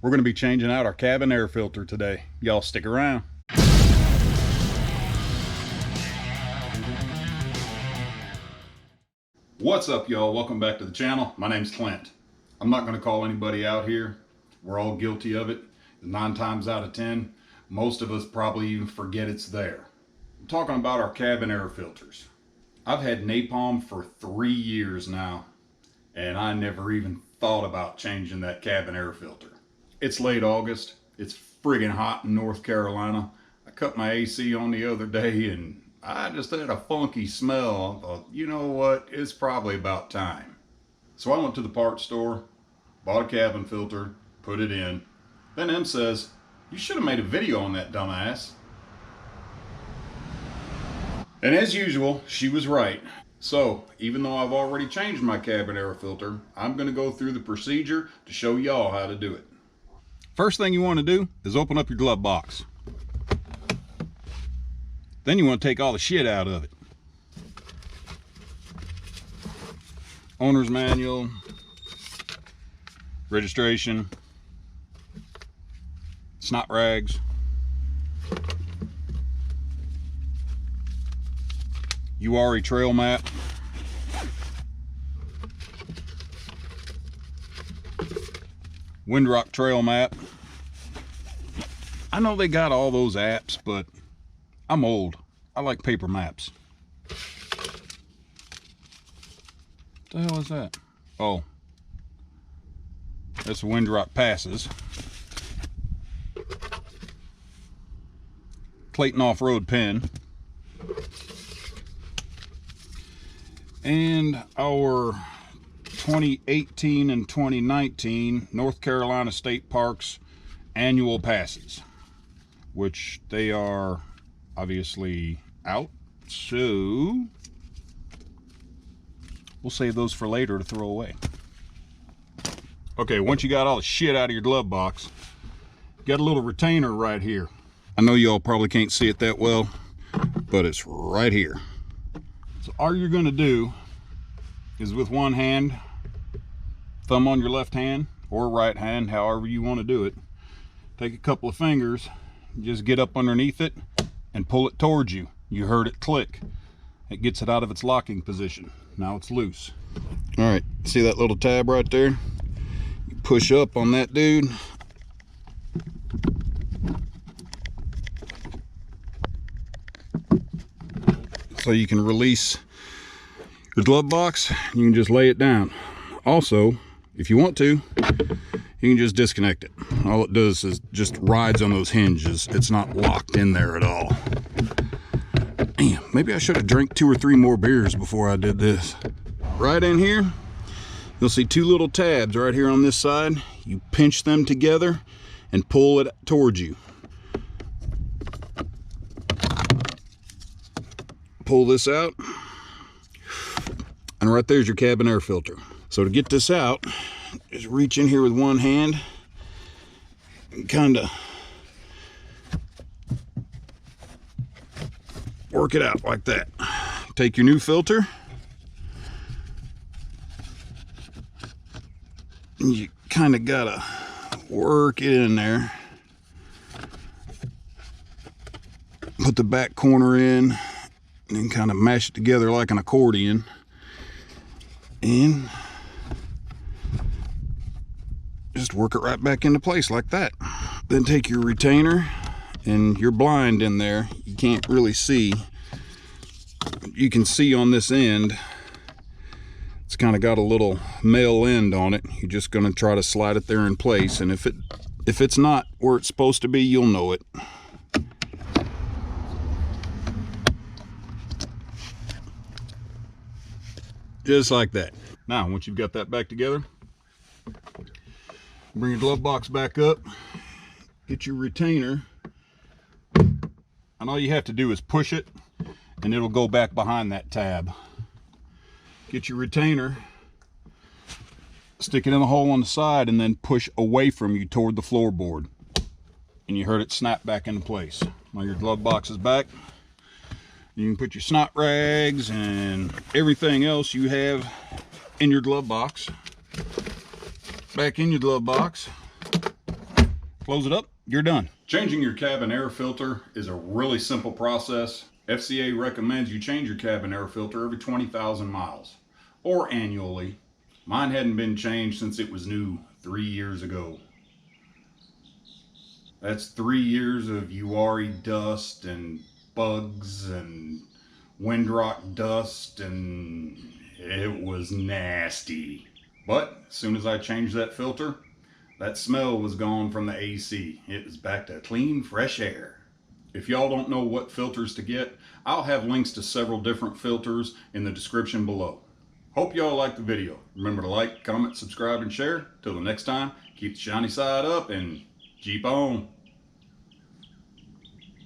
We're going to be changing out our cabin air filter today. Y'all stick around. What's up, y'all? Welcome back to the channel. My name's Clint. I'm not going to call anybody out here. We're all guilty of it. 9 times out of 10, most of us probably even forget it's there. I'm talking about our cabin air filters. I've had napalm for 3 years now, and I never even thought about changing that cabin air filter. It's late August. It's friggin' hot in North Carolina. I cut my AC on the other day and I just had a funky smell. I thought, you know what? It's probably about time. So I went to the parts store, bought a cabin filter, put it in. Then Em says, you should have made a video on that, dumbass. And as usual, she was right. So, even though I've already changed my cabin air filter, I'm going to go through the procedure to show y'all how to do it. First thing you want to do is open up your glove box. Then you want to take all the shit out of it. Owner's manual, registration, snot rags, URI trail map, Windrock trail map. I know they got all those apps, but I'm old. I like paper maps. What the hell is that? Oh, that's Windrock passes. Clayton off-road pin. And our 2018 and 2019 North Carolina State Parks annual passes, which they are obviously out, so we'll save those for later to throw away. Okay, once you got all the shit out of your glove box, you got a little retainer right here. I know y'all probably can't see it that well, but it's right here. So all you're going to do is with one hand, thumb on your left hand or right hand, however you want to do it, take a couple of fingers, just get up underneath it and pull it towards you. You heard it click. It gets it out of its locking position. Now it's loose. All right, see that little tab right there? You push up on that dude. So you can release your glove box. You can just lay it down. Also, if you want to, you can just disconnect it. All it does is just rides on those hinges. It's not locked in there at all. Damn, maybe I should have drank 2 or 3 more beers before I did this. Right in here, you'll see 2 little tabs right here on this side. You pinch them together and pull it towards you. Pull this out, and right there's your cabin air filter. So to get this out, just reach in here with one hand and kind of work it out like that. Take your new filter and you kind of gotta work it in there. Put the back corner in and then kind of mash it together like an accordion. And just work it right back into place like that. Then take your retainer, and you're blind in there. You can't really see. You can see on this end, it's kind of got a little male end on it. You're just gonna try to slide it there in place. And if it's not where it's supposed to be, you'll know it. Just like that. Now, once you've got that back together, bring your glove box back up, get your retainer, and all you have to do is push it, and it'll go back behind that tab. Get your retainer, stick it in the hole on the side, and then push away from you toward the floorboard. And you heard it snap back into place. Now your glove box is back. You can put your snot rags and everything else you have in your glove box back in your glove box. Close it up, you're done. Changing your cabin air filter is a really simple process. FCA recommends you change your cabin air filter every 20,000 miles or annually. Mine hadn't been changed since it was new 3 years ago. That's 3 years of URI dust and bugs and windrock dust, and it was nasty. But as soon as I changed that filter, that smell was gone from the AC. It was back to clean, fresh air. If y'all don't know what filters to get, I'll have links to several different filters in the description below. Hope y'all liked the video. Remember to like, comment, subscribe, and share. Till the next time, keep the shiny side up and Jeep on.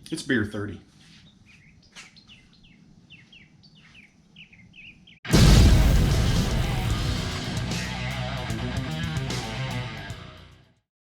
It's beer 30.